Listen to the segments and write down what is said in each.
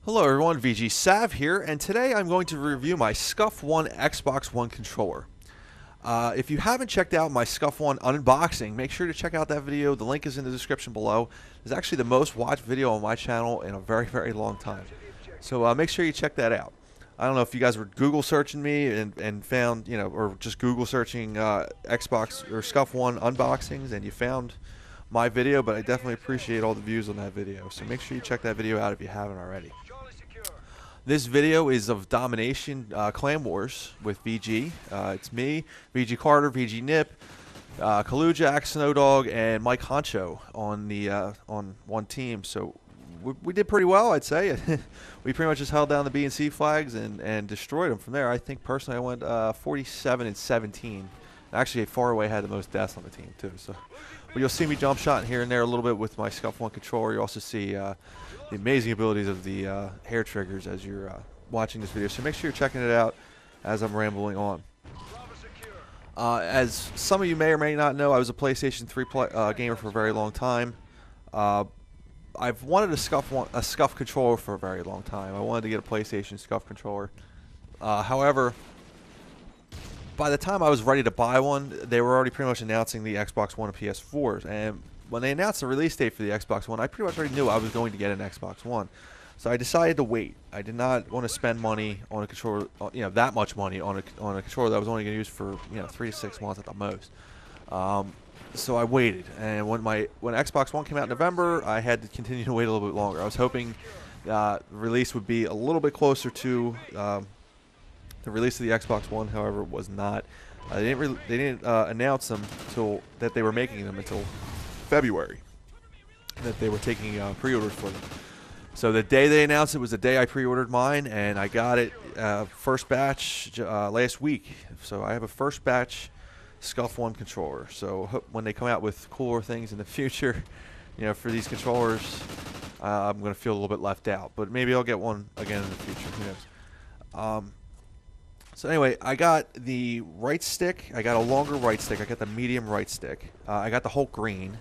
Hello everyone, VG Sav here, and today I'm going to review my Scuf One Xbox One controller. If you haven't checked out my Scuf One unboxing, make sure to check out that video. The link is in the description below. It's actually the most watched video on my channel in a very, very long time. So make sure you check that out. I don't know if you guys were Google searching me and found, or just Google searching Xbox or Scuf One unboxings and you found my video, but I definitely appreciate all the views on that video. So make sure you check that video out if you haven't already. This video is of Domination Clan Wars with VG. It's me, VG Carter, VG Nip, Kalujak, Snowdog, and Mike Honcho on one team. So we did pretty well, I'd say. We pretty much just held down the B and C flags and destroyed them from there. I think personally I went 47-17. Actually, far away had the most deaths on the team too. So, but you'll see me jump shot here and there a little bit with my Scuf One controller. You also see the amazing abilities of the hair triggers as you're watching this video. So make sure you're checking it out as I'm rambling on. As some of you may or may not know, I was a PlayStation 3 gamer for a very long time. I've wanted a Scuf controller for a very long time. I wanted to get a PlayStation Scuf controller. However, by the time I was ready to buy one, they were already pretty much announcing the Xbox One and PS4s. And when they announced the release date for the Xbox One, I pretty much already knew I was going to get an Xbox One. So I decided to wait. I did not want to spend money on a controller, that much money on a controller that I was only going to use for 3 to 6 months at the most. So I waited, and when Xbox One came out in November, I had to continue to wait a little bit longer. I was hoping the release would be a little bit closer to the release of the Xbox One. However, it was not. They didn't announce them that they were making them until February. That they were taking pre-orders for them. So the day they announced it was the day I pre-ordered mine, and I got it first batch last week. So I have a first batch Scuf One controller. So when they come out with cooler things in the future, for these controllers, I'm going to feel a little bit left out. But maybe I'll get one again in the future. Who knows? So anyway, I got the right stick. I got a longer right stick. I got the medium right stick. I got the Hulk green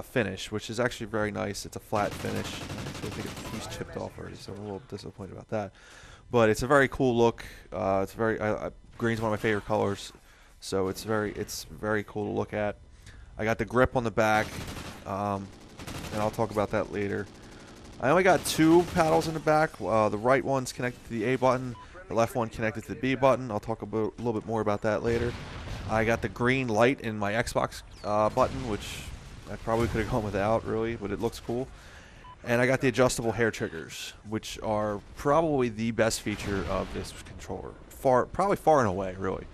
finish, which is actually very nice. It's a flat finish. I think the piece chipped off already, so I'm a little disappointed about that. But it's a very cool look. It's green's one of my favorite colors, so it's very cool to look at. I got the grip on the back, and I'll talk about that later. I only got 2 paddles in the back. The right one's connected to the A button. The left one connected to the B button. I'll talk a little bit more about that later. I got the green light in my Xbox button, which I probably could have gone without, really, but it looks cool. And I got the adjustable hair triggers, which are probably the best feature of this controller. Probably far and away, really.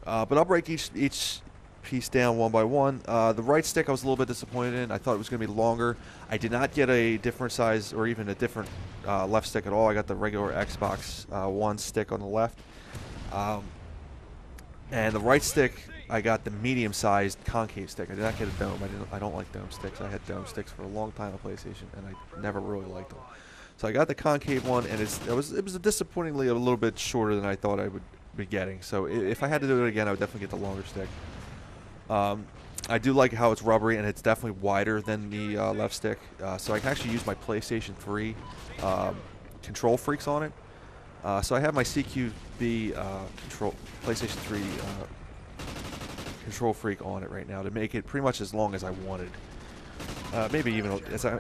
But I'll break each piece down one by one. The right stick I was a little bit disappointed in. I thought it was going to be longer. I did not get a different size or even a different left stick at all. I got the regular Xbox One stick on the left. And the right stick, I got the medium-sized concave stick. I did not get a dome. I don't like dome sticks. I had dome sticks for a long time on PlayStation, and I never really liked them. So I got the concave one, and it was disappointingly a little bit shorter than I thought I would be getting. So if I had to do it again, I would definitely get the longer stick. I do like how it's rubbery, and it's definitely wider than the left stick. So I can actually use my PlayStation 3 control freaks on it. So I have my CQB PlayStation 3 control freak on it right now to make it pretty much as long as I wanted. Maybe even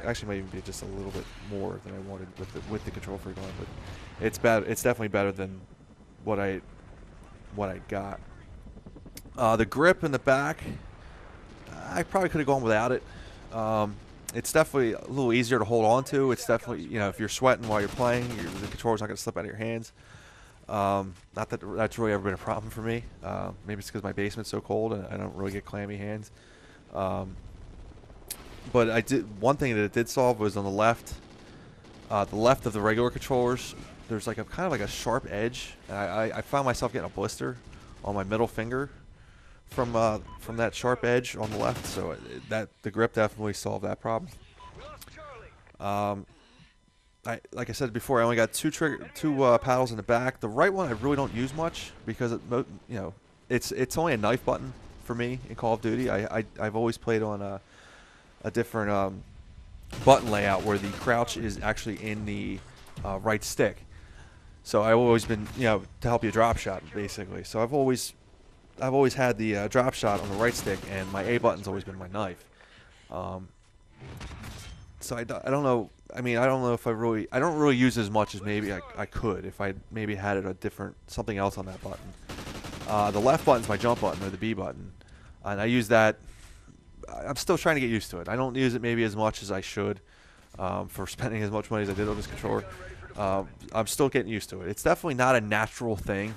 actually might even be just a little bit more than I wanted with the control freak on, but it's definitely better than what I got. The grip in the back, I probably could have gone without it. It's definitely a little easier to hold on to. It's definitely, if you're sweating while you're playing, the controller's not going to slip out of your hands. Not that that's really ever been a problem for me. Maybe it's because my basement's so cold and I don't really get clammy hands. But one thing that it did solve was on the left of the regular controllers, there's like kind of like a sharp edge. And I found myself getting a blister on my middle finger from that sharp edge on the left. So the grip definitely solved that problem. Like I said before, I only got two paddles in the back. The right one I really don't use much because it's only a knife button for me in Call of Duty. I've always played on a different button layout where the crouch is actually in the right stick. So I've always been, to help you drop shot basically. So I've always had the drop shot on the right stick, and my A button's always been my knife. Um, so I don't know. I mean, I don't know if I don't really use it as much as maybe I could if I maybe had it a different something else on that button. The left button's my jump button, or the B button, and I use that. I'm still trying to get used to it. I don't use it maybe as much as I should for spending as much money as I did on this controller. I'm still getting used to it. It's definitely not a natural thing.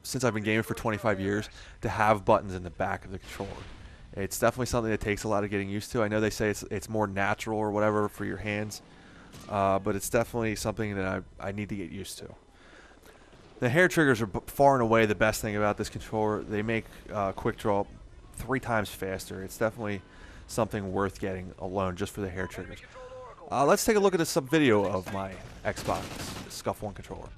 Since I've been gaming for 25 years, to have buttons in the back of the controller. It's definitely something that takes a lot of getting used to. I know they say it's more natural or whatever for your hands, but it's definitely something that I need to get used to. The hair triggers are far and away the best thing about this controller. They make quick draw 3 times faster. It's definitely something worth getting alone just for the hair triggers. Let's take a look at some video of my Xbox Scuf 1 controller.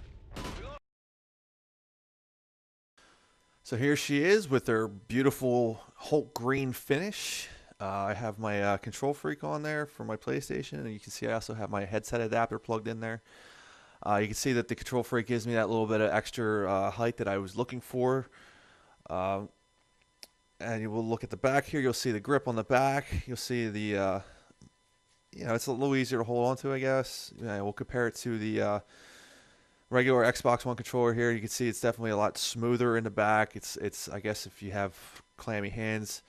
So here she is with her beautiful Hulk green finish. I have my Control Freak on there for my PlayStation, and you can see I also have my headset adapter plugged in there. You can see that the Control Freak gives me that little bit of extra height that I was looking for. And you will look at the back here. You'll see the grip on the back. You'll see the, it's a little easier to hold on to, I guess. We'll compare it to the regular Xbox One controller here. You can see it's definitely a lot smoother in the back. It's I guess if you have clammy hands,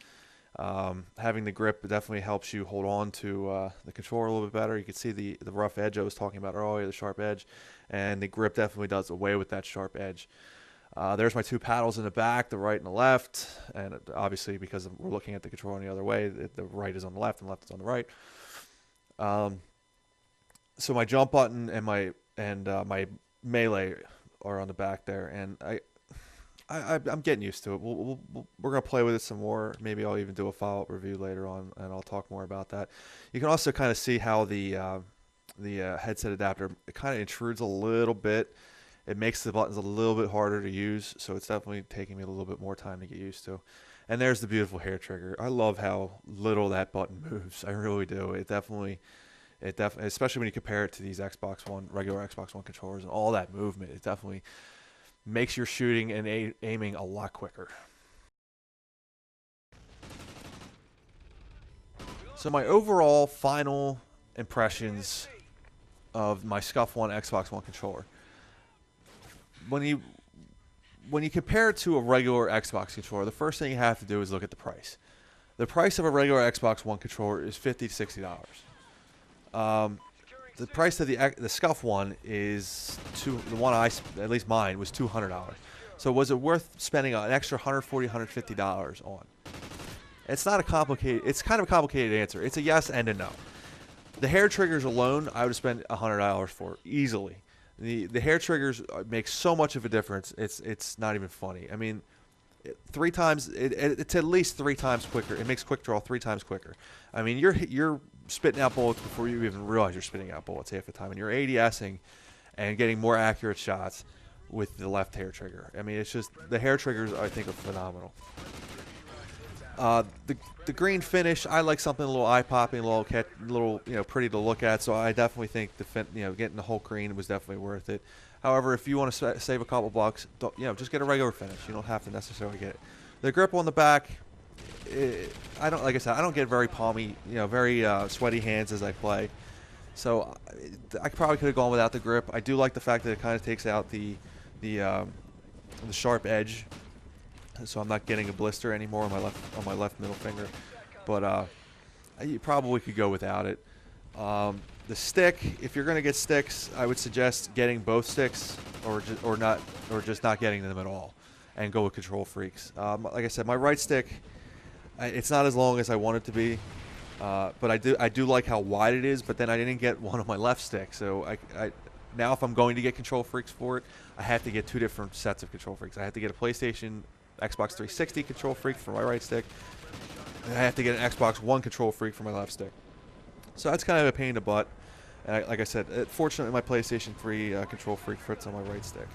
having the grip definitely helps you hold on to the controller a little bit better. You can see the rough edge I was talking about earlier, the sharp edge, and the grip definitely does away with that sharp edge. There's my 2 paddles in the back, the right and the left, and obviously because we're looking at the controller the other way, the right is on the left and the left is on the right. So my jump button and my melee are on the back there, and I'm getting used to it. We're gonna play with it some more. Maybe I'll even do a follow-up review later on, and I'll talk more about that. You can also kind of see how the headset adapter, it kind of intrudes a little bit. It makes the buttons a little bit harder to use, so it's definitely taking me a little bit more time to get used to. And there's the beautiful hair trigger. I love how little that button moves. I really do. It definitely, especially when you compare it to these regular Xbox One controllers and all that movement, it definitely makes your shooting and aiming a lot quicker. So my overall final impressions of my Scuf 1 Xbox One controller. When you compare it to a regular Xbox controller, the first thing you have to do is look at the price. The price of a regular Xbox One controller is $50 to $60. The price of the Scuf one is the one at least mine was $200. So was it worth spending an extra $140, $150 on? It's not a complicated. It's kind of a complicated answer. It's a yes and a no. The hair triggers alone, I would have spent $100 for easily. The hair triggers make so much of a difference. It's not even funny. I mean, it's at least 3 times quicker. It makes quick draw 3 times quicker. I mean, you're spitting out bullets before you even realize you're spitting out bullets half the time, and you're ADSing and getting more accurate shots with the left hair trigger. I mean, it's just the hair triggers I think are phenomenal. The green finish, I like something a little eye-popping, a little pretty to look at. So I definitely think getting the whole green was definitely worth it. However, if you want to save a couple bucks, just get a regular finish. You don't have to necessarily get it. The grip on the back, like I said, I don't get very palmy, very sweaty hands as I play. So I probably could have gone without the grip. I do like the fact that it kind of takes out the sharp edge, so I'm not getting a blister anymore on my left middle finger. But you probably could go without it. The stick, if you're going to get sticks, I would suggest getting both sticks, or just not getting them at all, and go with Control Freaks. Like I said, my right stick, it's not as long as I want it to be, but I do like how wide it is. But then I didn't get one on my left stick, so now if I'm going to get Control Freaks for it, I have to get 2 different sets of Control Freaks. I have to get a PlayStation Xbox 360 Control Freak for my right stick, and I have to get an Xbox One Control Freak for my left stick. So that's kind of a pain in the butt. And like I said, fortunately my PlayStation 3 Control Freak fits on my right stick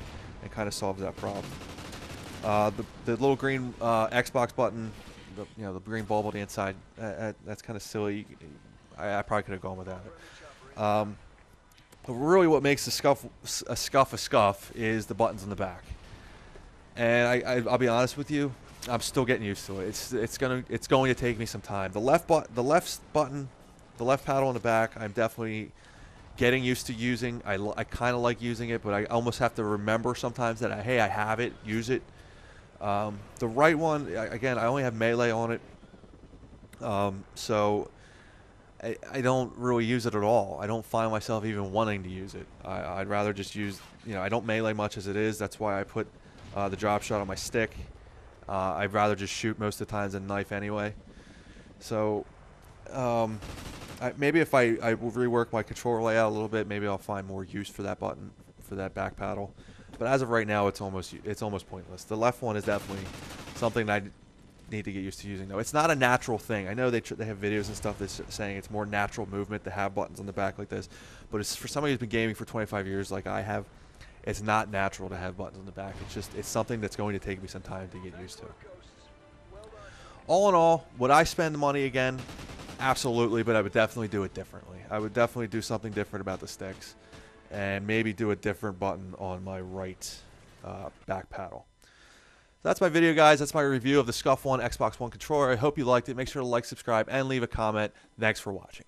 and kind of solves that problem. The little green Xbox button, the green bulb on the inside, that's kind of silly. I probably could have gone without it. But really what makes the Scuf a Scuf is the buttons on the back. And I'll be honest with you, I'm still getting used to it. It's going to take me some time. The left button, the left paddle on the back, I'm definitely getting used to using. I kind of like using it, but I almost have to remember sometimes that hey, I have it, use it. The right one, again, I only have melee on it, so I don't really use it at all. I don't find myself even wanting to use it. I'd rather just use, I don't melee much as it is. That's why I put the drop shot on my stick. I'd rather just shoot most of the times than knife anyway. So maybe if I will rework my controller layout a little bit, maybe I'll find more use for that button, for that back paddle. But as of right now, it's almost pointless. The left one is definitely something that I need to get used to using, though. It's not a natural thing. I know they have videos and stuff that's saying it's more natural movement to have buttons on the back like this, but it's for somebody who's been gaming for 25 years like I have. It's not natural to have buttons on the back. It's something that's going to take me some time to get used to. All in all, would I spend the money again? Absolutely, but I would definitely do it differently. I would definitely do something different about the sticks, and maybe do a different button on my right back paddle. That's my video, guys. That's my review of the Scuf One Xbox One controller. I hope you liked it. Make sure to like, subscribe, and leave a comment. Thanks for watching.